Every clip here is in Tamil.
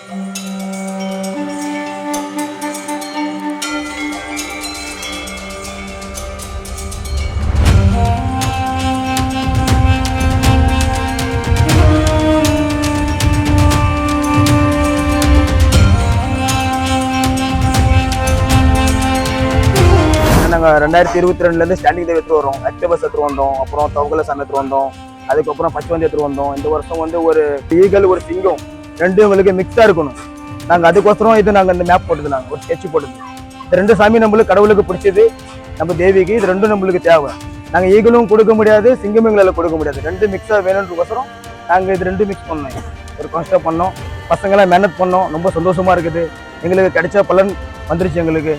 நாங்கள் 2022 ஸ்டாண்டிங் தேவி எடுத்துட்டு வரோம், அக்டோபஸ் எடுத்துட்டு வந்தோம், அப்புறம் தவக்கல சாமி எடுத்துட்டு வந்தோம், அதுக்கப்புறம் பச்சை எடுத்துட்டு வந்தோம். இந்த வருஷம் ஒரு ஈகல் ஒரு சிங்கம் ரெண்டும் எங்களுக்கு மிக்ஸாக இருக்கணும். நாங்கள் அதுக்கோசரம் இது நாங்கள் இந்த மேப் போட்டது, நாங்கள் ஒரு ஸ்கெட்ச் போட்டது. இந்த ரெண்டு சாமி நம்மளுக்கு கடவுளுக்கு பிடிச்சது, நம்ம தேவிக்கு. இது ரெண்டும் நம்மளுக்கு தேவை. நாங்கள் ஈகலும் கொடுக்க முடியாது, சிங்கமும் எங்களால் கொடுக்க முடியாது. ரெண்டு மிக்ஸாக வேணுன்றக்கோசரம் நாங்கள் இது ரெண்டு மிக்ஸ் பண்ணோம். ஒரு கான்ஸ்டாக பண்ணோம், பசங்களாம் மேனேஜ் பண்ணோம். ரொம்ப சந்தோஷமா இருக்குது. எங்களுக்கு கிடைச்ச பலன் வந்துருச்சு எங்களுக்கு.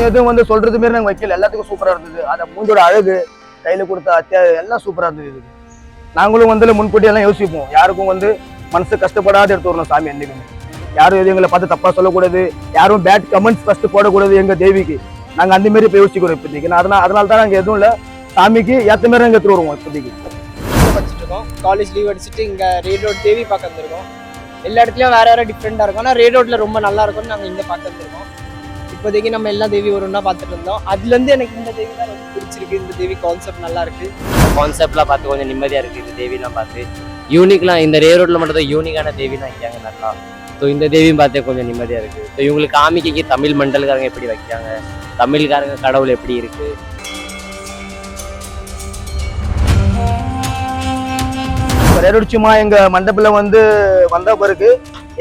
எதுவும் சொல்றது மாரி நாங்கள் வைக்கல, எல்லாத்துக்கும் சூப்பரா இருந்தது. அந்த மூஞ்சோட அழகு, கையில கொடுத்த எல்லாம் சூப்பரா இருந்தது. இதுக்கு நாங்களும் முன்கூட்டி எல்லாம் யோசிப்போம், யாருக்கும் மனசு கஷ்டப்படாத எடுத்து வரணும் சாமி. என்னைக்குமே யாரும் எதுவும் எங்களை பார்த்து தப்பா சொல்லக்கூடாது, யாரும் பேட் கமெண்ட்ஸ் ஃபர்ஸ்ட் போடக்கூடாது எங்க தேவிக்கு. நாங்க அந்த மாதிரி போய் யோசிக்கிறோம் இப்போதைக்கு. அதனால தான் நாங்க எதுவும் இல்லை, சாமிக்கு ஏற்ற மாதிரி நாங்கள் எடுத்துட்டு வருவோம். இப்போதைக்கு படிச்சுட்டு இருக்கோம், காலேஜ் லீவ் அடிச்சுட்டு இங்க ரேட் ரோட் தேவி பார்க்க வந்திருக்கோம். எல்லா இடத்துலயும் வேற டிஃப்ரெண்டா இருக்கும், ஆனால் ரேட் ரோட்ல ரொம்ப நல்லா இருக்கும்னு நாங்கள் இங்க பார்க்க வந்திருக்கோம். இப்போதைக்கு நம்ம எல்லா தேவி வரும்னா பார்த்துட்டு இருந்தோம். அதுலேருந்து எனக்கு இந்த தேவி தான் ரொம்ப பிடிச்சிருக்கு. இந்த தேவி கான்செப்ட் நல்லா இருக்கு. கான்செப்ட்லாம் பார்த்து கொஞ்சம் நிம்மதியாக இருக்குது. இந்த தேவிலாம் பார்த்து யூனிக்லாம் இந்த ரே ரோட்டில் மட்டும் தான் யூனிக்கான தேவிலாம் வைக்காங்க நல்லா. ஸோ இந்த தேவியும் பார்த்தே கொஞ்சம் நிம்மதியாக இருக்குது. ஸோ இவங்களுக்கு காமிக்க தமிழ் மண்டல்காரங்க எப்படி வைக்காங்க, தமிழ்காரங்க கடவுள் எப்படி இருக்குது. ரேரோட்சியமா எங்க மண்டபத்தில் வந்த பிறகு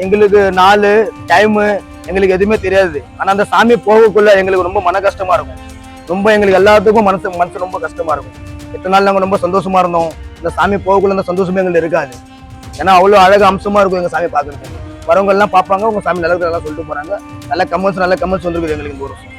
எங்களுக்கு நாலு டைமு எங்களுக்கு எதுவுமே தெரியாது. ஆனா அந்த சாமி போகக்குள்ள எங்களுக்கு ரொம்ப மன கஷ்டமா இருக்கும். ரொம்ப எங்களுக்கு எல்லாத்துக்கும் மனசு ரொம்ப கஷ்டமா இருக்கும். எத்தனை நாள் நாங்கள் ரொம்ப சந்தோஷமா இருந்தோம், இந்த சாமி போகக்குள்ள அந்த சந்தோஷமே எங்களுக்கு இருக்காது. ஏன்னா அவ்வளோ அழகு அம்சமா இருக்கும் எங்க சாமி பார்க்கறதுக்கு. வரவங்க எல்லாம் பார்ப்பாங்க, உங்க சாமி நல்லா நல்லா சொல்லிட்டு போறாங்க. நல்ல கமெண்ட்ஸ் வந்துருக்குது எங்களுக்கு இந்த ஒரு வருஷம்.